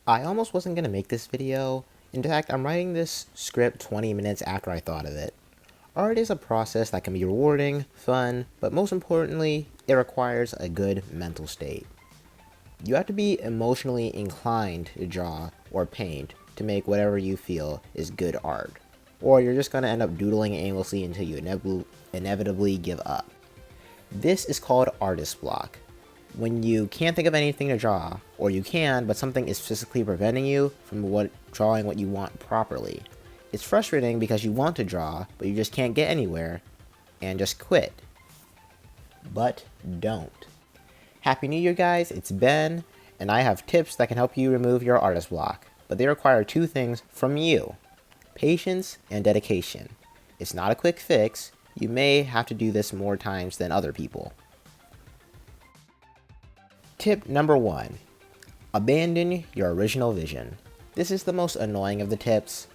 I almost wasn't going to make this video. In fact, I'm writing this script 20 minutes after I thought of it. Art is a process that can be rewarding, fun, but most importantly, it requires a good mental state. You have to be emotionally inclined to draw or paint to make whatever you feel is good art, or you're just going to end up doodling aimlessly until you inevitably give up. This is called artist block. When you can't think of anything to draw, or you can, but something is physically preventing you from drawing what you want properly. It's frustrating because you want to draw, but you just can't get anywhere, and just quit. But don't. Happy New Year, guys, it's Ben, and I have tips that can help you remove your artist block, but they require two things from you: patience and dedication. It's not a quick fix. You may have to do this more times than other people. Tip number 1. Abandon your original vision. This is the most annoying of the tips,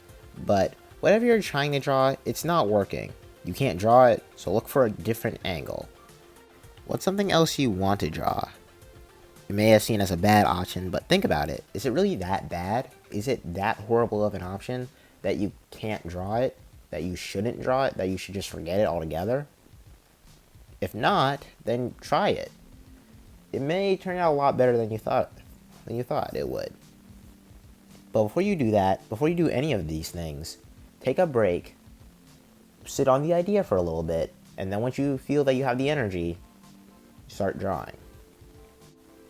but whatever you're trying to draw, it's not working. You can't draw it, so look for a different angle. What's something else you want to draw? You may have seen as a bad option, but think about it. Is it really that bad? Is it that horrible of an option that you can't draw it? That you shouldn't draw it? That you should just forget it altogether? If not, then try it. It may turn out a lot better than you thought it would. But before you do that, before you do any of these things, take a break, sit on the idea for a little bit, and then once you feel that you have the energy, start drawing.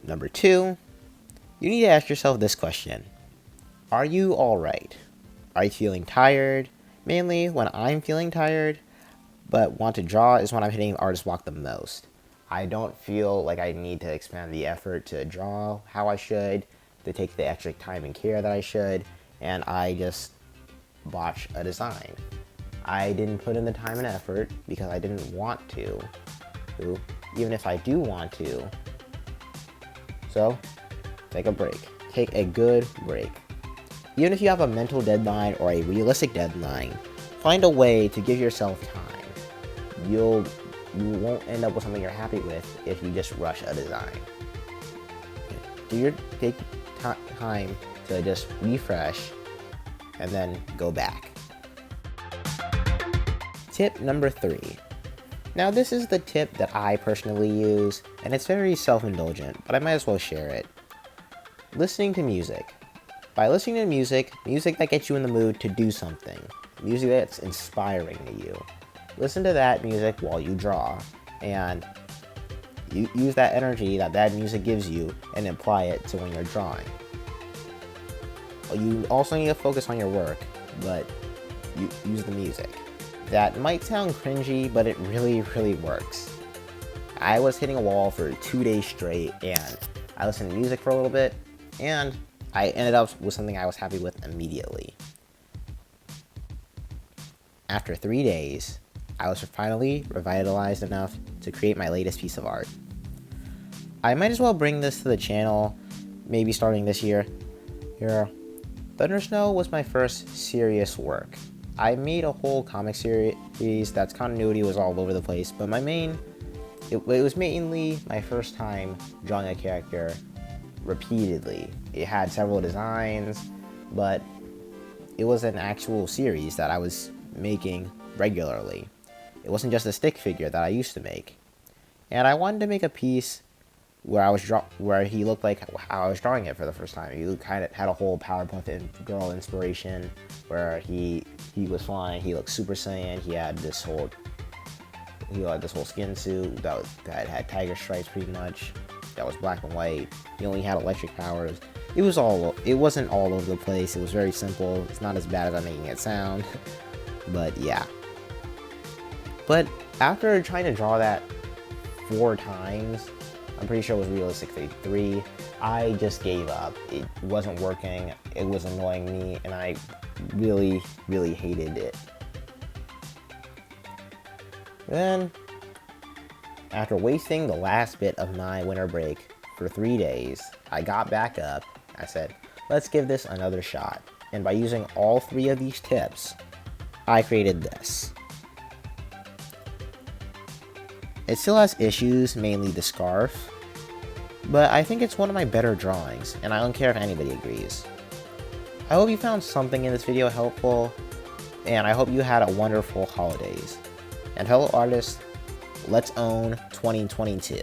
Number 2, you need to ask yourself this question. Are you alright? Are you feeling tired? Mainly when I'm feeling tired, but want to draw is when I'm hitting artist block the most. I don't feel like I need to expend the effort to draw how I should, to take the extra time and care that I should, and I just botch a design. I didn't put in the time and effort because I didn't want to, even if I do want to. So, take a break. Take a good break. Even if you have a mental deadline or a realistic deadline, find a way to give yourself time. You won't end up with something you're happy with if you just rush a design. Take time to just refresh and then go back. Tip number 3. Now this is the tip that I personally use, and it's very self-indulgent, but I might as well share it. Listening to music. By listening to music that gets you in the mood to do something. Music that's inspiring to you. Listen to that music while you draw, and you use that energy that music gives you and apply it to when you're drawing. You also need to focus on your work, but you use the music. That might sound cringy, but it really, really works. I was hitting a wall for 2 days straight, and I listened to music for a little bit, and I ended up with something I was happy with immediately. After 3 days, I was finally revitalized enough to create my latest piece of art. I might as well bring this to the channel, maybe starting this year. Thundersnow was my first serious work. I made a whole comic series that's continuity was all over the place, but it was mainly my first time drawing a character repeatedly. It had several designs, but it was an actual series that I was making regularly. It wasn't just a stick figure that I used to make. And I wanted to make a piece where he looked like how I was drawing it for the first time. He kind of had a whole Powerpuff Girl inspiration where he was flying. He looked Super Saiyan. He had this whole skin suit that had tiger stripes pretty much. That was black and white. He only had electric powers. It wasn't all over the place. It was very simple. It's not as bad as I'm making it sound. But yeah. But after trying to draw that 4 times, I'm pretty sure it was realistically 3, I just gave up. It wasn't working, it was annoying me, and I really, really hated it. Then, after wasting the last bit of my winter break for 3 days, I got back up. I said, let's give this another shot. And by using all 3 of these tips, I created this. It still has issues, mainly the scarf, but I think it's one of my better drawings, and I don't care if anybody agrees. I hope you found something in this video helpful, and I hope you had a wonderful holidays. And fellow artists, let's own 2022.